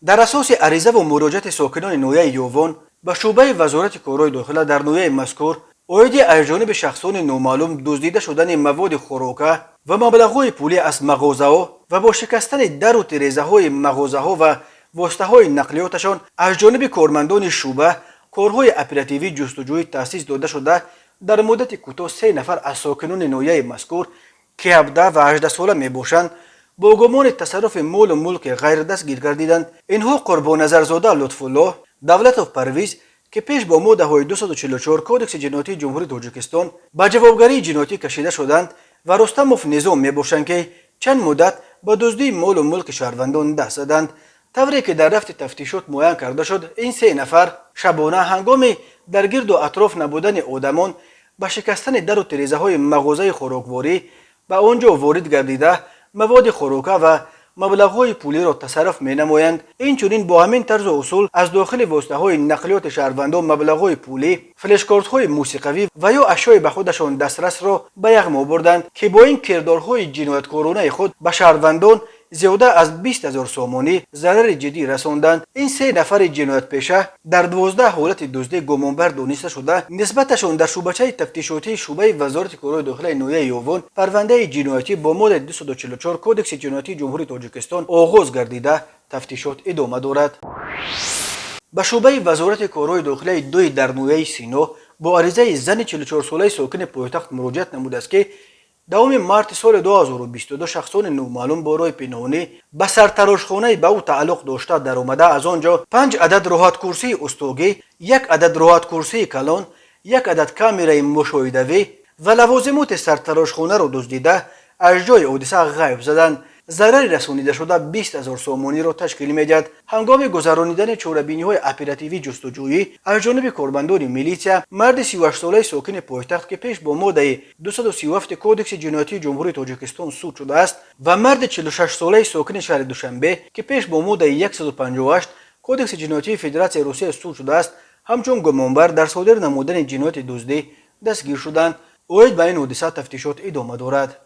در اساس عریضه و مراجعت ساکنان نویه یووان به شعبه وزارت کارهای داخله در نویه مذکور عاید از جانب شخصان نامعلوم دزدیده شدن مواد خوراکه و مبلغ‌های پولی از مغازه‌ها و با شکستن در و تیره‌های مغازه‌ها و واسطه‌های نقلیاتشان از جانب کارمندان شعبه کارهای اپراتیوی جستجویی تأسیس داده شده در مدت کوتاه 3 نفر از ساکنان نویه مذکور که 17 و 18 ساله میباشند با گمان تصرف مال و ملک غیر دستگیر گردیدند. اینها قربان نظرزاده لطفالله، دولتوف پرویز که پیش با ماده های 244 کودکس جنایتی جمهوری تاجیکستان به جوابگری جنایتی کشیده شدند و رستموف نظام میباشند که چند مدت به دزدی مال و ملک شهروندان دست زدند، طوری که در رفت تفتیشات معین کرده شد این 3 نفر شبانه هنگام در گرد و اطراف نبودن آدمان به شکستن در و تیره‌های مغازه خوراکواری به آنجا وارد گردیده مواد خوراکه و مبلغ‌های پولی را تصرف می‌نمایند. اینچنین با همین طرز و اصول از داخل واسطه‌های نقلیات شهروندان مبلغ‌های پولی، فلشکارت‌های موسیقوی و یا اشیاء به خودشان دسترس را به یغما آوردند که با این کردارهای جنایتکارانه خود به شهروندان زیاده از 20,000 سامانی ضرر جدی رساندند. این 3 نفر جنایت پیشه در 12 حالت دزدی گمانبر دانسته شده نسبتشان در شعبچه تفتیشاتی شعبه وزارت کارهای داخله نویه یووان پرونده جنایتی با ماده 244 کودکس جنایتی جمهوری تاجیکستان آغاز گردیده تفتیشات ادامه دارد. به شعبه وزارت کارهای داخله 2 در نویه سینا با عریضه زن 44 ساله ساکن پایتخت مراجعت نموده است که دوم مارت سال 2022 شخصان نامعلوم با راه پنهانی به سرتراشخانه به او تعلق داشته در آمده از آنجا 5 عدد راحت کرسی استوگی، 1 عدد راحت کرسی کلان، 1 عدد کامرای مشاهده‌ای و لوازمات سرتراشخانه را دزدیده از جای حادثه غیب زدند. ضرر رسانیده شده 20,000 سامانی را تشکیل می‌دهد. هنگام گذرانیدن چاره‌بینی‌های اپراتیوی جستجویی از جانب کارمندان میلیشیا، مرد 38 ساله ساکن پایتخت که پیش با ماده 237 کودکس جنایتی جمهوری تاجیکستان سود شده است و مرد 46 ساله ساکن شهر دوشنبه که پیش با ماده 158 کودکس جنایتی فدراسیون روسیه سود شده است همچون گمانبر در صادر نمودن جنایت دزدی دستگیر شدند. عاید به این حادثه تفتیشات ادامه دارد.